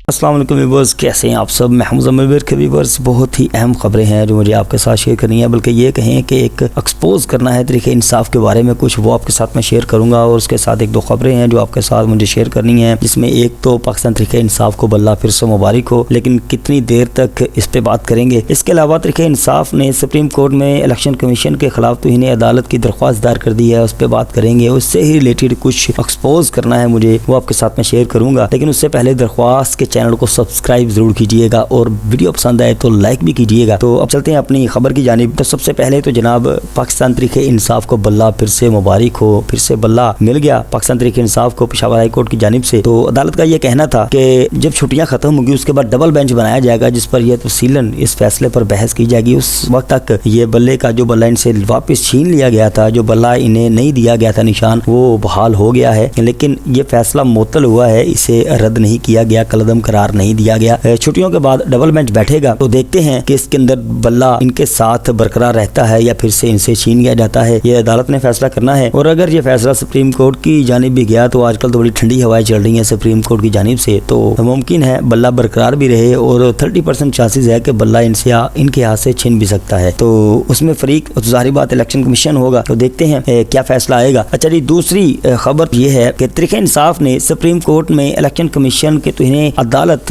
अस्सलाम वालेकुम व्यूअर्स, कैसे हैं आप सब। मैं मुज़म्मिल के व्यूअर्स, बहुत ही अहम खबरें हैं जो मुझे आपके साथ शेयर करनी है, बल्कि ये कहें कि एक एक्सपोज करना है तरीके इंसाफ के बारे में कुछ, वो आपके साथ मैं शेयर करूंगा। और उसके साथ एक दो खबरें हैं जो आपके साथ मुझे शेयर करनी है, जिसमें एक तो पाकिस्तान तरीके इंसाफ को बल्ला फिर से मुबारक हो, लेकिन कितनी देर तक इस पर बात करेंगे। इसके अलावा तरीके इंसाफ ने सुप्रीम कोर्ट में इलेक्शन कमीशन के खिलाफ तौहीन अदालत की दरख्वास्त दायर कर दी है, उस पर बात करेंगे। उससे ही रिलेटेड कुछ एक्सपोज करना है मुझे, वो आपके साथ मैं शेयर करूंगा। लेकिन उससे पहले दरख्वास्त के चैनल को सब्सक्राइब जरूर कीजिएगा और वीडियो पसंद आए तो लाइक भी कीजिएगा। तो अब चलते हैं अपनी खबर की जानिब। तो सबसे पहले तो जनाब पाकिस्तान तरीके इंसाफ को बल्ला फिर से मुबारक हो, फिर से बल्ला मिल गया पाकिस्तान तरीके इंसाफ को पेशावर हाई कोर्ट की जानिब से। तो अदालत का यह कहना था कि जब छुट्टियां खत्म होंगी उसके बाद डबल बेंच बनाया जाएगा, जिस पर यह तफसीलन इस फैसले पर बहस की जाएगी। उस वक्त तक ये बल्ले का जो बल्ला इनसे वापस छीन लिया गया था, जो बल्ला इन्हें नहीं दिया गया था निशान, वो बहाल हो गया है। लेकिन ये फैसला मुअत्तल हुआ है, इसे रद्द नहीं किया गया, कलअदम करार नहीं दिया गया। छुट्टियों के बाद डबल बेंच बैठेगा तो देखते हैं कि इसके अंदर बल्ला इनके साथ बरकरार रहता है या फिर से इनसे छीन लिया जाता है। ये अदालत ने फैसला करना है। और अगर ये फैसला सुप्रीम कोर्ट की जानिब भी गया तो आजकल तो बड़ी ठंडी हवाएं चल रही हैं सुप्रीम कोर्ट की जानिब से, तो मुमकिन है बल्ला बरकरार भी रहे और 30% चांसेस है कि बल्ला इनके हाथ से छीन भी सकता है। तो उसमें फरीक तो जाहिर बात इलेक्शन कमीशन होगा, तो देखते हैं क्या फैसला आएगा। अच्छा जी, दूसरी खबर ये है कि तरीके इंसाफ ने सुप्रीम कोर्ट में इलेक्शन कमीशन के तौहीन अदालत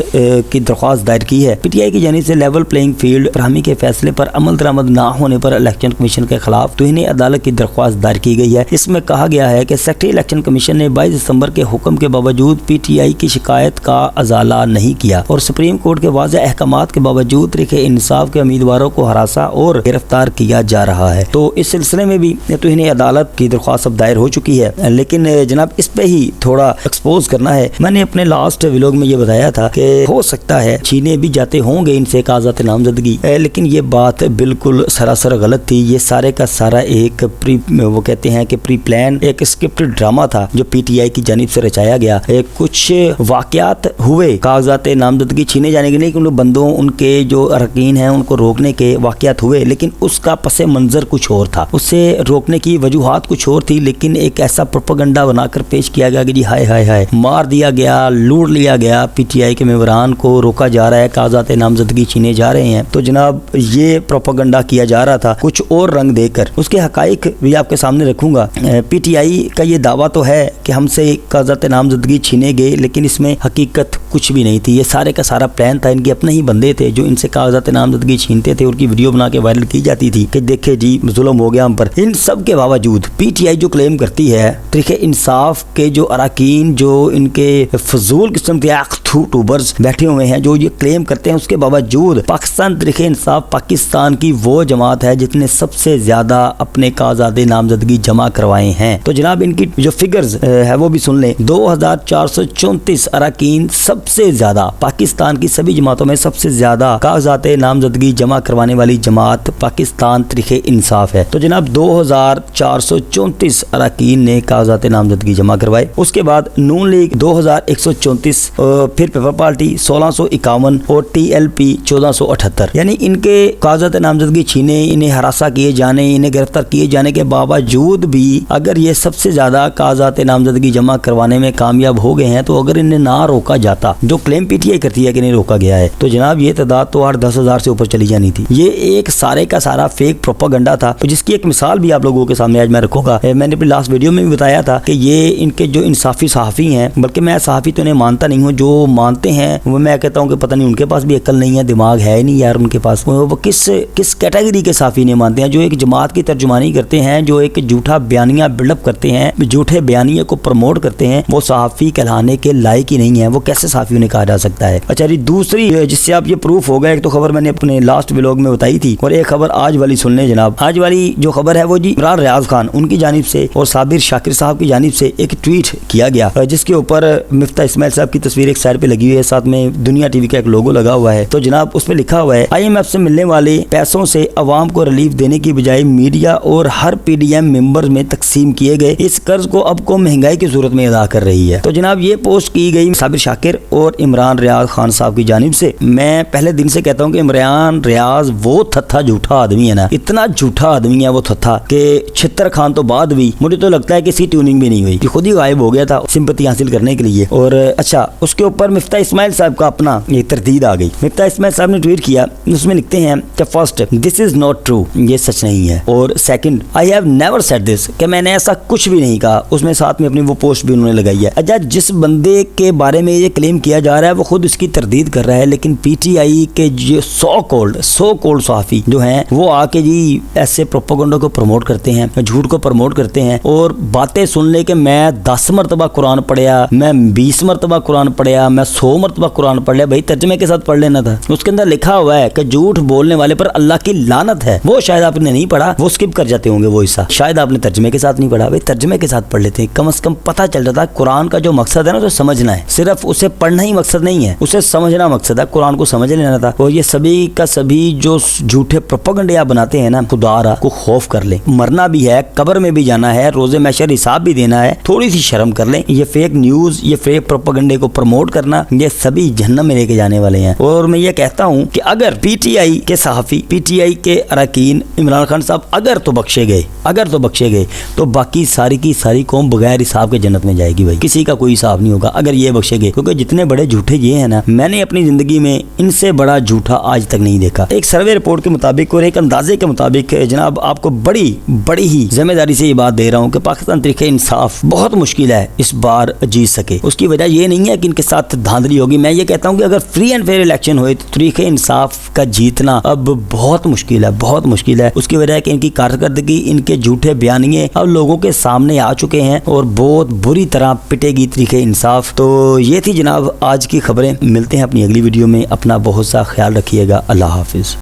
की दरख्वास्त दायर की है। पीटीआई की जानिब से लेवल प्लेइंग फील्ड फरहमी के फैसले पर अमल दरामद ना होने पर इलेक्शन कमीशन के खिलाफ तौहीन अदालत की दरख्वास्त दायर की गई है। इसमें कहा गया है कि सेक्रेटरी इलेक्शन कमीशन ने 22 दिसंबर के हुक्म के बावजूद पीटीआई की शिकायत का अजाला नहीं किया और सुप्रीम कोर्ट के वाज़ेह अहकामात के बावजूद तरीके इंसाफ के उम्मीदवारों को हरासा और गिरफ्तार किया जा रहा है। तो इस सिलसिले में भी तौहीन अदालत की दरख्वास्त अब दायर हो चुकी है। लेकिन जनाब इस पे ही थोड़ा एक्सपोज करना है। मैंने अपने लास्ट व्लॉग में ये बताया था कि हो सकता है छीने भी जाते होंगे इनसे कागजात नामजदगी, लेकिन ये बात बिल्कुल सरासर गलत थी। ये सारे का सारा एक वो कहते हैं कि प्री प्लान एक स्क्रिप्टेड ड्रामा था जो पीटीआई की जानिब से रचाया गया। कुछ वाकयात हुए कागजात नामजदगी छीने जाने के लिए, उन बंदों उनके जो अरकान हैं उनको रोकने के वाकयात हुए, लेकिन उसका पस मंजर कुछ और था, उससे रोकने की वजूहात कुछ और थी। लेकिन एक ऐसा प्रोपेगेंडा बनाकर पेश किया गया कि जी हाय हाय हाय मार दिया गया, लूट लिया गया, पीटीआई के मेंबरान को रोका जा रहा है, कागजात नामजदगी छीने जा रहे हैं। तो जनाब ये प्रोपेगेंडा किया जा रहा था कुछ और रंग देकर। उसके हकाइक भी आपके सामने रखूंगा। पीटीआई का ये दावा तो है कि हमसे कागजात नामजदगी छीने गए, लेकिन इसमें हकीकत कुछ भी नहीं थी। ये सारे का सारा प्लान था, इनके अपने ही बंदे थे जो इनसे कागजात नामजदगी छीनते थे, उनकी वीडियो बना के वायरल की जाती थी कि देखे जी जुल्म हो गया हम पर। इन सब के बावजूद पीटीआई जो क्लेम करती है तरीके इंसाफ के जो अरकान जो इनके फजूल किस्म के यूट्यूबर्स बैठे हुए हैं जो ये क्लेम करते हैं, उसके बावजूद पाकिस्तान तरीके इंसाफ पाकिस्तान की वो जमात है जितने सबसे ज्यादा अपने कागजात नामजदगी जमा करवाए हैं। तो जनाब इनकी जो फिगर्स है वो भी सुन लें। 2434 अरकान सबसे ज्यादा पाकिस्तान की सभी जमातों में सबसे ज्यादा कागजात नामजदगी जमा करवाने वाली जमात पाकिस्तान तरीके इंसाफ है। तो जनाब 2434 अरकान ने कागजात नामजदगी जमा करवाए। उसके बाद नून लीग 2134, फिर पीपल पार्टी 1651 और टीएलपी 1478। यानी इनके कागजात नामजदगी छीने, इन्हें हरासा किए जाने, इन्हें गिरफ्तार किए जाने के बावजूद भी अगर ये सबसे ज्यादा कागजात नामजदगी जमा करवाने में कामयाब हो गए हैं, तो अगर इन्हें ना रोका जाता, जो क्लेम पीटीआई करती है कि नहीं रोका गया है, तो जनाब ये तादाद तो 8-10 हजार से ऊपर चली जानी थी। ये एक सारे का सारा फेक प्रोपेगेंडा था, तो जिसकी एक मिसाल भी आप लोगों के सामने आज मैं रखूंगा। मैंने अपनी लास्ट वीडियो में भी बताया था कि ये इनके जो इंसाफी सहाफ़ी हैं, बल्कि मैं सहाफ़ी तो इन्हें मानता नहीं हूँ, जो मानते हैं वो मैं कहता हूँ कि पता नहीं उनके पास भी अक्ल नहीं है, दिमाग है नहीं यार उनके पास। वो किस कैटेगरी के सहाफ़ी नहीं मानते हैं, जो एक जमात की तर्जुमानी करते हैं, जो एक झूठा बयानिया बिल्डअप करते हैं, झूठे बयानिए को प्रमोट करते हैं, वो सहाफ़ी कहलाने के लायक ही नहीं है। वो कैसे सहाफ़ी उन्हें कहा जा सकता है। अच्छा जी, दूसरी जिससे आप ये प्रूफ हो गया, एक तो खबर मैंने अपने लास्ट व्लॉग में बताई थी और एक खबर आज वाली सुन लें जनाब। आज वाली जो खबर है वो जी इमरान रियाज खान उनकी जानिब से और साबिर शाकिर साहब की जानिब से एक ट्वीट किया गया, जिसके ऊपर मिफ्ता इस्माइल साहब की तस्वीर एक साइड पे लगी हुई है, साथ में दुनिया टीवी का एक लोगो लगा हुआ है। तो जनाब उसमें लिखा हुआ है, IMF से मिलने वाले पैसों से अवाम को रिलीफ देने की बजाय मीडिया और हर PDM मेंबर में तकसीम किए गए इस कर्ज को अब को महंगाई की सूरत में अदा कर रही है। तो जनाब ये पोस्ट की गई साबिर शाकिर और इमरान रियाज खान साहब की जानिब से। मैं पहले दिन से कहता हूँ कि इमरान रियाज वो थत्था झूठा आदमी है ना, इतना झूठा आदमी है वो थत्था कि छितर खान तो बाद भी मुझे तो लगता है कि सी ट्यूनिंग भी नहीं हुई, खुद ही गायब हो गया था सिंपैथी हासिल करने के लिए। और अच्छा उसके ऊपर पर मिफ्ता इस्माइल साहब का अपना ये तरदीद आ गई। मिफ्ता इस्माइल साहब ने ट्वीट किया, उसमें लिखते हैं कि first, this is not true, ये सच नहीं है, और second, I have never said this, कि मैंने ऐसा कुछ भी नहीं कहा। उसमें साथ में अपनी वो पोस्ट भी उन्होंने लगाई है। अच्छा, जिस बंदे के बारे में ये क्लेम किया जा रहा है वो खुद इसकी तरदीद कर रहा है, लेकिन पीटीआई के जो सो कॉल्ड सहाफी जो हैं वो आके जी ऐसे प्रोपेगेंडा को प्रमोट करते हैं, झूठ को प्रमोट करते हैं, और बातें सुन ले कि मैं 10 मरतबा कुरान पढ़िया, मैं 20 मरतबा कुरान पढ़िया, मैं 100 मरतबा कुरान पढ़ लिया। भाई तर्जमे के साथ पढ़ लेना था। उसके अंदर लिखा हुआ है कि झूठ बोलने वाले पर अल्लाह की लानत है। वो शायद आपने नहीं पढ़ा, वो स्किप कर जाते होंगे वो हिस्सा, शायद आपने तर्जमे के साथ नहीं पढ़ा। भाई तर्जमे के साथ पढ़ लेते हैं, कम से कम पता चल जाता है कुरान का जो मकसद है ना, तो समझना है, सिर्फ उसे पढ़ना ही मकसद नहीं है, उसे समझना मकसद है, कुरान को समझ लेना था। और ये सभी का सभी जो झूठे प्रोपेगेंडा बनाते हैं ना, खुदा को खौफ कर ले, मरना भी है, कब्र में भी जाना है, रोजे महशर हिसाब भी देना है, थोड़ी सी शर्म कर लें। ये फेक न्यूज, ये फेक प्रोपेगेंडे को प्रमोट करना, ये सभी जहन्नम में लेके जाने वाले हैं। और मैं ये कहता हूं कि अगर पीटीआई के सहाफी, पीटीआई के अरकान, इमरान खान साहब अगर तो बख्शे गए तो बाकी सारी की सारी कौम बगैर हिसाब के जन्नत में जाएगी। भाई किसी का कोई हिसाब नहीं होगा अगर ये बख्शे गए, क्योंकि जितने बड़े झूठे ये हैं ना, मैंने अपनी जिंदगी में इनसे बड़ा झूठा आज तक नहीं देखा। एक सर्वे रिपोर्ट के मुताबिक और एक अंदाजे के मुताबिक जनाब, आपको बड़ी ही जिम्मेदारी से ये बात दे रहा हूँ कि पाकिस्तान तरीके इंसाफ बहुत मुश्किल है इस बार जीत सके। उसकी वजह ये नहीं है कि इनके साथ धांधली होगी, मैं ये कहता हूँ कि अगर फ्री एंड फेयर इलेक्शन हुए तो तरीके इंसाफ का जीतना अब बहुत मुश्किल है। उसकी वजह है कि इनकी कारकर्दगी, इनके झूठे बयानिए अब लोगों के सामने आ चुके हैं और बहुत बुरी तरह पिटेगी तरीके इंसाफ। तो ये थी जनाब आज की खबरें। मिलते हैं अपनी अगली वीडियो में, अपना बहुत सा ख्याल रखिएगा। अल्लाह हाफिज।